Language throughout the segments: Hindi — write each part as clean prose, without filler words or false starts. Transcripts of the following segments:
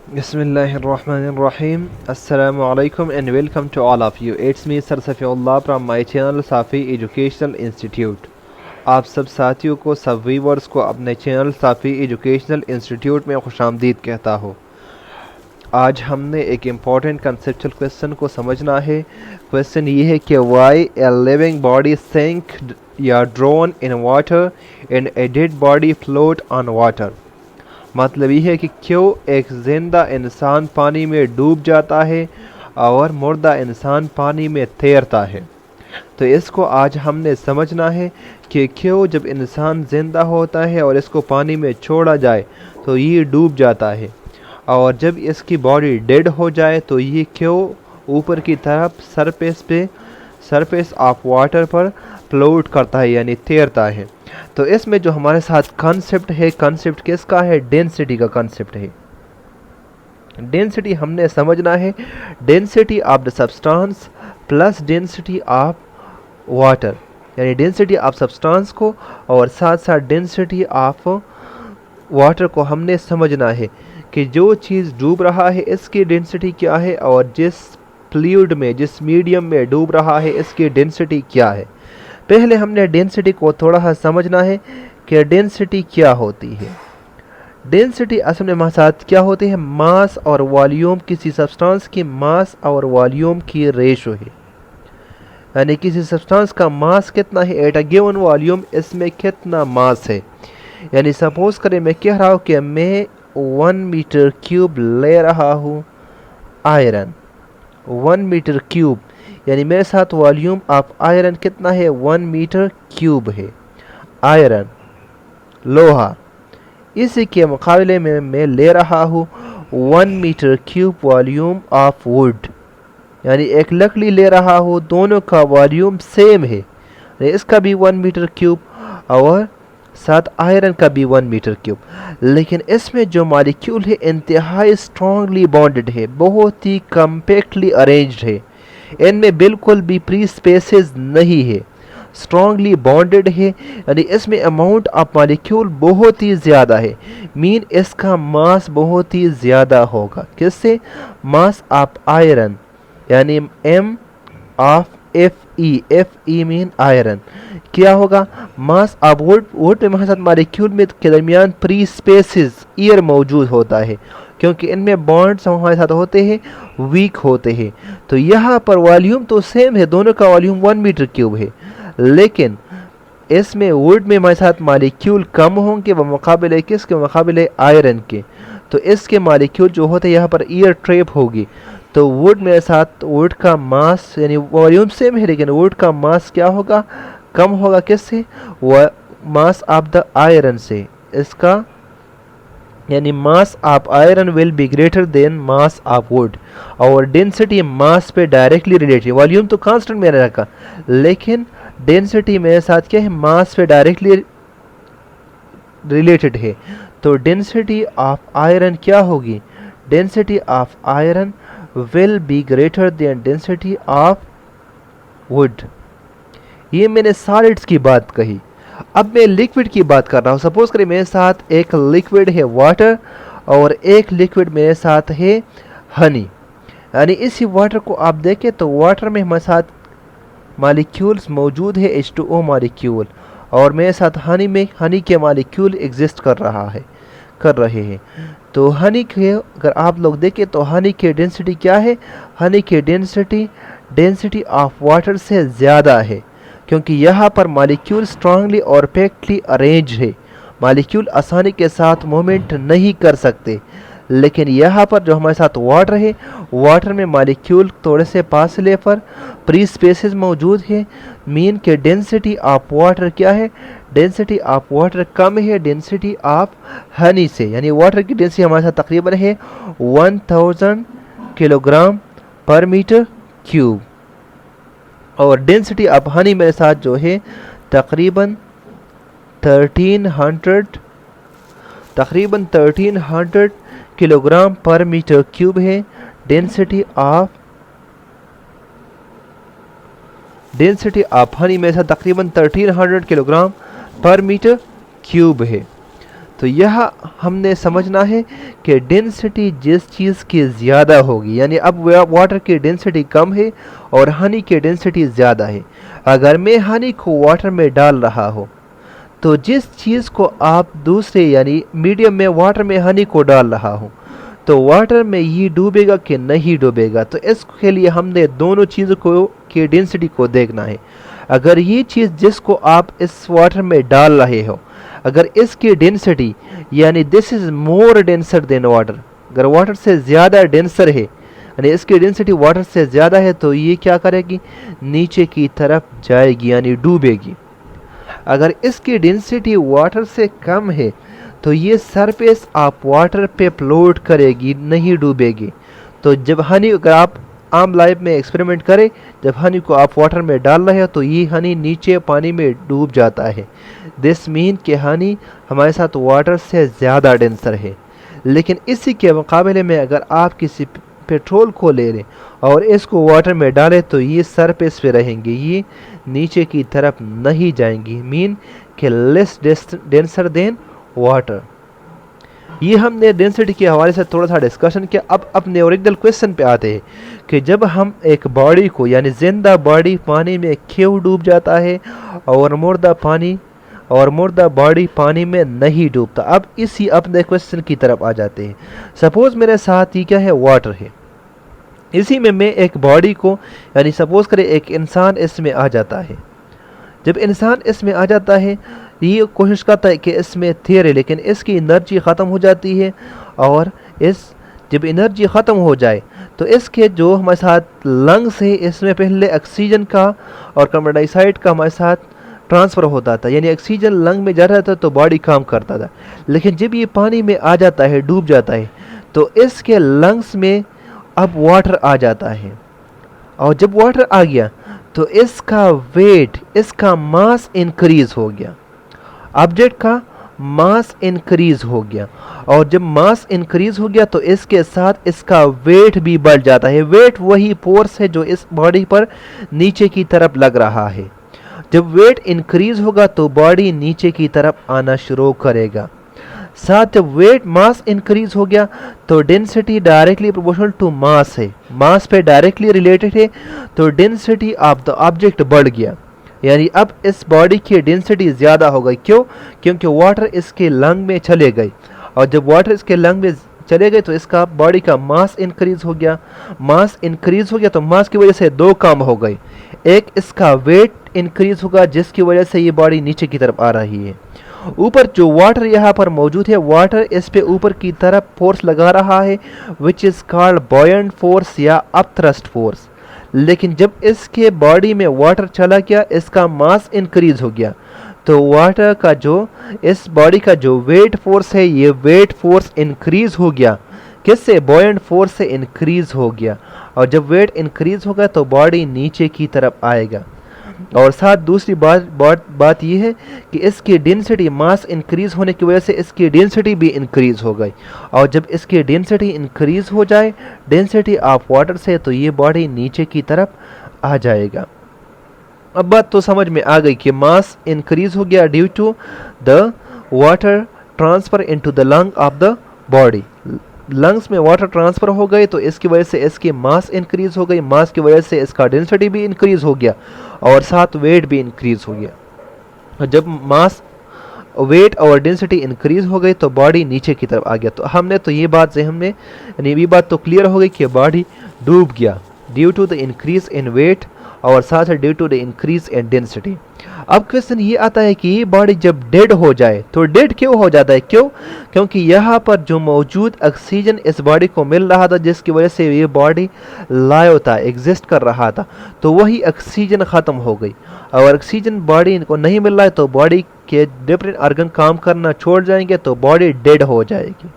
Bismillahirrahmanirrahim. Assalamu alaikum and welcome to all of you. It's me Sir Safiullah from my channel Safi Educational Institute. आप सब साथियों को, सब व्यूवर्स को अपने चैनल साफ़ी एजुकेशनल इंस्टीट्यूट में खुशामदीद कहता हूँ। आज हमने एक इम्पॉर्टेंट कंसेप्चुअल क्वेश्चन को समझना है। क्वेश्चन ये है कि why a living body sink या drown in water and a dead body float on water. मतलब ये है कि क्यों एक ज़िंदा इंसान पानी में डूब जाता है और मुर्दा इंसान पानी में तैरता है। तो इसको आज हमने समझना है कि क्यों जब इंसान ज़िंदा होता है और इसको पानी में छोड़ा जाए तो ये डूब जाता है, और जब इसकी बॉडी डेड हो जाए तो ये क्यों ऊपर की तरफ सरफेस ऑफ वाटर पर फ्लोट करता है यानी तैरता है। तो इसमें जो हमारे साथ कॉन्सेप्ट है, कॉन्सेप्ट किसका है? डेंसिटी का कॉन्सेप्ट है। डेंसिटी हमने समझना है, density of the substance plus density of water, यानी डेंसिटी ऑफ सब्सटेंस को और साथ साथ डेंसिटी ऑफ वाटर को हमने समझना है कि जो चीज़ डूब रहा है इसकी डेंसिटी क्या है और जिस फ्लूइड में, जिस मीडियम में डूब रहा है इसकी डेंसिटी क्या है। पहले हमने डेंसिटी को थोड़ा सा समझना है कि डेंसिटी क्या होती है। डेंसिटी असल में हमारे साथ क्या होती है? मास और वॉल्यूम, किसी सब्सटेंस की मास और वॉल्यूम की रेशो है। यानी किसी सब्सटेंस का मास कितना है एट अ गिवन वॉल्यूम, इसमें कितना मास है। यानी सपोज करें मैं कह रहा हूँ कि मैं 1 मीटर क्यूब ले रहा हूँ आयरन, 1 मीटर क्यूब, यानी मेरे साथ वॉल्यूम ऑफ आयरन कितना है? 1 मीटर क्यूब है आयरन, लोहा। इसी के मुकाबले में मैं ले रहा हूँ 1 metre cube volume of wood, यानी एक लकड़ी ले रहा हूँ, दोनों का वॉल्यूम सेम है। इसका भी 1 मीटर क्यूब और साथ आयरन का भी 1 मीटर क्यूब, लेकिन इसमें जो मॉलिक्यूल है इंतहाई स्ट्रांगली बॉन्डेड है, बहुत ही कम्पैक्टली अरेंज्ड है। इनमें बिल्कुल भी फ्री स्पेसेस नहीं है, स्ट्रांगली बॉन्डेड है। यानी इसमें अमाउंट ऑफ मॉलिक्यूल बहुत ही ज़्यादा है, मीन इसका मास बहुत ही ज़्यादा होगा। किससे? मास ऑफ आयरन, यानी M of Fe mean iron क्या होगा? Mass of would. वुड में हमारे साथ मॉलिक्यूल में के दरमियान फ्री स्पेसेस एयर मौजूद होता है, क्योंकि इनमें बॉन्ड्स हमारे साथ होते हैं, वीक होते हैं। तो यहाँ पर वॉल्यूम तो सेम है, दोनों का वॉल्यूम 1 मीटर क्यूब है, लेकिन इसमें वुड में हमारे साथ मॉलिक्यूल कम होंगे बमुकाबले किसके? मुकाबले आयरन के। तो इसके मॉलिक्यूल जो होते हैं यहाँ पर एयर ट्रैप होगी। तो वुड में साथ वुड का मास, यानी वॉल्यूम सेम है लेकिन वुड का मास क्या होगा? कम होगा। किससे? वह मास ऑफ द आयरन से। इसका यानी mass of iron will be greater then mass of would, और डेंसिटी मास पे डायरेक्टली रिलेटेड। वॉल्यूम तो कांस्टेंट में रखा, लेकिन डेंसिटी मेरे साथ क्या है? मास पे डायरेक्टली रिलेटेड है। तो डेंसिटी ऑफ आयरन क्या होगी? Density of iron will be greater than density of would. ये मैंने सॉलिड्स की बात कही। अब मैं लिक्विड की बात कर रहा हूँ। सपोज करें मेरे साथ एक लिक्विड है वाटर और एक लिक्विड मेरे साथ है हनी। यानी इसी वाटर को आप देखें तो वाटर में हमारे साथ मॉलिक्यूल्स मौजूद है, H2O मॉलिक्यूल, और मेरे साथ हनी में हनी के मॉलिक्यूल एग्जिस्ट कर रहे हैं। तो हनी के अगर आप लोग देखें तो हनी की डेंसिटी क्या है? हनी की डेंसिटी ऑफ वाटर से ज़्यादा है, क्योंकि यहाँ पर मॉलिक्यूल स्ट्रांगली और पैक्टली अरेंज है। मॉलिक्यूल आसानी के साथ मूवमेंट नहीं कर सकते, लेकिन यहाँ पर जो हमारे साथ वाटर है, वाटर में मॉलिक्यूल थोड़े से फासले पर फ्री स्पेसेस मौजूद है। मीन के डेंसिटी ऑफ वाटर क्या है? डेंसिटी ऑफ वाटर कम है डेंसिटी ऑफ हनी से। यानी वाटर की डेंसिटी हमारे साथ तकरीबन है 1000 किलोग्राम पर मीटर क्यूब, और डेंसिटी ऑफ हनी मेरे साथ जो है तकरीबन 1300 किलोग्राम पर मीटर क्यूब है। डेंसिटी ऑफ हनी मेरे साथ तकरीबन 1300 किलोग्राम पर मीटर क्यूब है। तो यह हमने समझना है कि डेंसिटी जिस चीज़ की ज़्यादा होगी, यानी अब वाटर की डेंसिटी कम है और हनी की डेंसिटी ज़्यादा है। अगर मैं हनी को वाटर में डाल रहा हूँ तो जिस चीज़ को आप दूसरे यानी मीडियम में वाटर में हनी को डाल रहा हूँ तो वाटर में ये डूबेगा कि नहीं डूबेगा। तो इसके लिए हमने दोनों चीज़ों को की डेंसिटी को देखना है। अगर ये चीज़ जिसको आप इस वाटर में डाल रहे हो, अगर इसकी डेंसिटी यानी this is more denser then water, अगर वाटर से ज़्यादा डेंसर है यानी इसकी डेंसिटी वाटर से ज़्यादा है तो ये क्या करेगी, नीचे की तरफ जाएगी यानी डूबेगी। अगर इसकी डेंसिटी वाटर से कम है तो ये सरफेस आप वाटर पे फ्लोट करेगी, नहीं डूबेगी। तो जब हनी, अगर आप आम लाइफ में एक्सपेरिमेंट करें, जब हनी को आप वाटर में डाल रहे हो तो ये हनी नीचे पानी में डूब जाता है। दिस मीन कि हनी हमारे साथ वाटर से ज़्यादा डेंसर है। लेकिन इसी के मुकाबले में अगर आप किसी पेट्रोल को ले लें और इसको वाटर में डालें तो ये सरफेस पे रहेंगे, ये नीचे की तरफ नहीं जाएंगी, मीन कि लेस डेंसर देन वाटर। ये हमने डेंसिटी के हवाले से थोड़ा सा डिस्कशन किया। अब अपने ओरिजिनल क्वेश्चन पे आते हैं कि जब हम एक बॉडी को यानी जिंदा बॉडी पानी में क्यों डूब जाता है और मुर्दा बॉडी पानी में नहीं डूबता। अब इसी अपने क्वेश्चन की तरफ आ जाते हैं। सपोज मेरे साथ ये क्या है, वाटर है। इसी में मैं एक बॉडी को यानी सपोज करें एक इंसान इसमें आ जाता है। जब इंसान इसमें आ जाता है ये कोशिश करता है कि इसमें तैरे, लेकिन इसकी एनर्जी ख़त्म हो जाती है और जब एनर्जी ख़त्म हो जाए तो इसके जो हमारे साथ लंग्स है इसमें पहले ऑक्सीजन का और कार्बन डाइऑक्साइड का हमारे साथ ट्रांसफ़र होता था, यानी ऑक्सीजन लंग में जा रहा था तो बॉडी काम करता था। लेकिन जब ये पानी में आ जाता है, डूब जाता है, तो इसके लंग्स में अब वाटर आ जाता है। और जब वाटर आ गया तो इसका वेट, इसका मास इंक्रीज हो गया, ऑब्जेक्ट का मास इंक्रीज हो गया। और जब मास इंक्रीज हो गया तो इसके साथ इसका वेट भी बढ़ जाता है। वेट वही फोर्स है जो इस बॉडी पर नीचे की तरफ लग रहा है। जब वेट इंक्रीज होगा तो बॉडी नीचे की तरफ आना शुरू करेगा। साथ जब वेट मास इंक्रीज हो गया तो density directly proportional to mass है, मास पे डायरेक्टली रिलेटेड है, तो डेंसिटी ऑफ द ऑब्जेक्ट बढ़ गया। यानी अब इस बॉडी की डेंसिटी ज़्यादा हो गई। क्यों? क्योंकि वाटर इसके लंग में चले गए, और जब वाटर इसके लंग में चले गए तो इसका बॉडी का मास इंक्रीज हो गया। मास इंक्रीज हो गया तो मास की वजह से दो काम हो गए। एक, इसका वेट इंक्रीज होगा जिसकी वजह से ये बॉडी नीचे की तरफ आ रही है। ऊपर जो वाटर यहाँ पर मौजूद है, वाटर इस पे ऊपर की तरफ फोर्स लगा रहा है which is called buoyant force या अपथ्रस्ट फोर्स। लेकिन जब इसके बॉडी में वाटर चला गया, इसका मास इंक्रीज हो गया, तो वाटर का जो इस बॉडी का जो वेट फोर्स है ये वेट फोर्स इंक्रीज हो गया। किससे? बॉयंट फोर्स से इंक्रीज हो गया। और जब वेट इंक्रीज होगा तो बॉडी नीचे की तरफ आएगा। और साथ दूसरी बात यह है कि इसकी डेंसिटी, मास इंक्रीज होने की वजह से इसकी डेंसिटी भी इंक्रीज हो गई। और जब इसकी डेंसिटी इंक्रीज हो जाए डेंसिटी ऑफ वाटर से, तो ये बॉडी नीचे की तरफ आ जाएगा। अब बात तो समझ में आ गई कि मास इंक्रीज हो गया due to the water transfer into the lung of the body. Lungs में वाटर ट्रांसफर हो गए तो इसकी वजह से इसकी मास इंक्रीज हो गई, मास की वजह से इसका डेंसिटी भी इंक्रीज हो गया और साथ वेट भी इंक्रीज हो गया। जब मास, वेट और डेंसिटी इंक्रीज हो गई तो बॉडी नीचे की तरफ आ गया। तो हमने तो ये बात से हमने यानी ये बात तो क्लियर हो गई कि बॉडी डूब गया due to the increase in weight और साथ due to the increase in density. अब क्वेश्चन ये आता है कि ये बॉडी जब डेड हो जाए तो डेड क्यों हो जाता है? क्यों? क्योंकि यहाँ पर जो मौजूद ऑक्सीजन इस बॉडी को मिल रहा था जिसकी वजह से ये बॉडी लाइव था, एग्जिस्ट कर रहा था, तो वही ऑक्सीजन ख़त्म हो गई। और ऑक्सीजन बॉडी को नहीं मिल रहा है तो बॉडी के डिफरेंट ऑर्गन काम करना छोड़ जाएंगे तो बॉडी डेड हो जाएगी।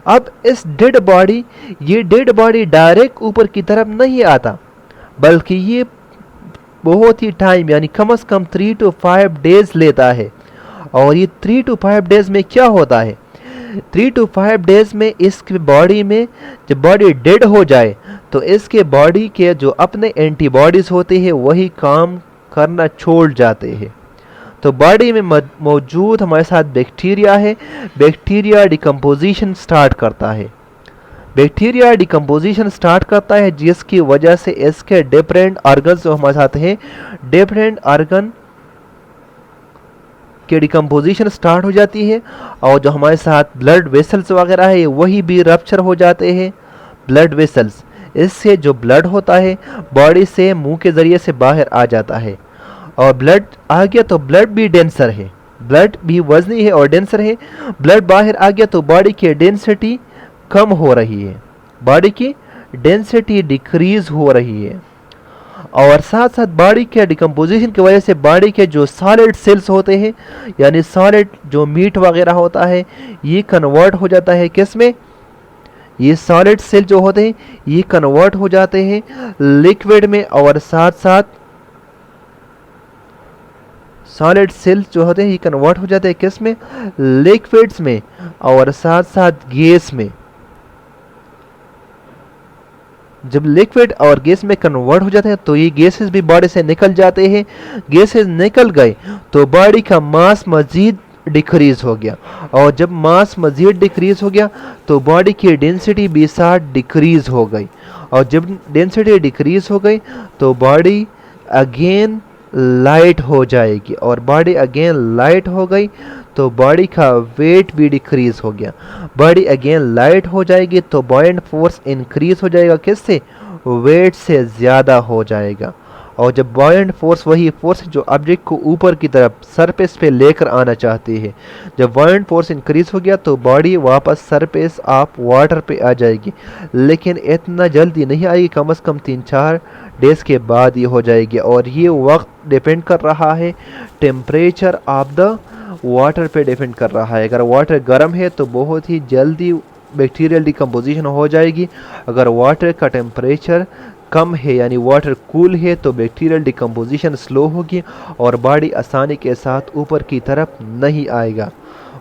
अब इस डेड बॉडी, ये डेड बॉडी डायरेक्ट ऊपर की तरफ नहीं आता, बल्कि ये बहुत ही टाइम यानी कम से कम 3 to 5 डेज लेता है। और ये 3 to 5 डेज में क्या होता है? 3 to 5 डेज में इसके बॉडी में जब बॉडी डेड हो जाए तो इसके बॉडी के जो अपने एंटीबॉडीज़ होते हैं वही काम करना छोड़ जाते हैं। तो बॉडी में मौजूद हमारे साथ बैक्टीरिया है। बैक्टीरिया डिकम्पोजिशन स्टार्ट करता है। बैक्टीरिया डिकम्पोजिशन स्टार्ट करता है जिसकी वजह से इसके डिफरेंट ऑर्गन्स जो हमारे साथ हैं, डिफरेंट ऑर्गन की डिकम्पोजिशन स्टार्ट हो जाती है। और जो हमारे साथ ब्लड वेसल्स वगैरह है वही भी रप्चर हो जाते हैं, ब्लड वेसल्स। इससे जो ब्लड होता है बॉडी से मुंह के ज़रिए से बाहर आ जाता है, और ब्लड आ गया तो ब्लड भी डेंसर है, ब्लड भी वजनी है और डेंसर है। ब्लड बाहर आ गया तो बॉडी की डेंसिटी कम हो रही है, बॉडी की डेंसिटी डिक्रीज हो रही है। और साथ साथ बॉडी के डिकम्पोजिशन की वजह से बॉडी के जो सॉलिड सेल्स होते हैं, यानी सॉलिड जो मीट वगैरह होता है, ये कन्वर्ट हो जाता है किस में, ये सॉलिड सेल जो होते हैं ये कन्वर्ट हो जाते हैं लिक्विड में। और साथ साथ सॉलिड सेल जो होते हैं ये कन्वर्ट हो जाते हैं किस में, लिक्विड्स में, और साथ साथ गैस में। जब लिक्विड और गैस में कन्वर्ट हो जाते हैं तो ये गैसेस भी बॉडी से निकल जाते हैं। गैसेस निकल गए तो बॉडी का मास मजीद डिक्रीज हो गया, और जब मास मजीद डिक्रीज हो गया तो बॉडी की डेंसिटी भी साथ डिक्रीज हो गई। और जब डेंसिटी डिक्रीज हो गई तो बॉडी अगेन लाइट हो जाएगी, और बॉडी अगेन लाइट हो गई तो बॉडी का वेट भी डिक्रीज हो गया। बॉडी अगेन लाइट हो जाएगी तो बॉयंट फोर्स इंक्रीज हो जाएगा, किससे, वेट से ज़्यादा हो जाएगा। और जब बॉयंट फोर्स वही फोर्स जो ऑब्जेक्ट को ऊपर की तरफ सरफेस पे लेकर आना चाहती है, जब बॉयंट फोर्स इंक्रीज हो गया तो बॉडी वापस सरफेस ऑफ वाटर पे आ जाएगी। लेकिन इतना जल्दी नहीं आएगी, कम से कम 3-4 डेज के बाद ये हो जाएगी। और ये वक्त डिपेंड कर रहा है टेम्परेचर ऑफ द वाटर पे डिपेंड कर रहा है। अगर वाटर गर्म है तो बहुत ही जल्दी बैक्टीरियल डिकम्पोजिशन हो जाएगी। अगर वाटर का टेम्परेचर कम है यानी वाटर कूल है तो बैक्टीरियल डिकम्पोजिशन स्लो होगी और बॉडी आसानी के साथ ऊपर की तरफ नहीं आएगा।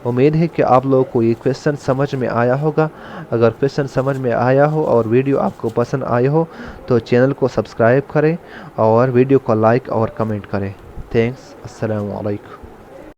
उम्मीद है कि आप लोगों को ये क्वेश्चन समझ में आया होगा। अगर क्वेश्चन समझ में आया हो और वीडियो आपको पसंद आई हो तो चैनल को सब्सक्राइब करें और वीडियो को लाइक और कमेंट करें। थैंक्स। अस्सलाम वालेकुम।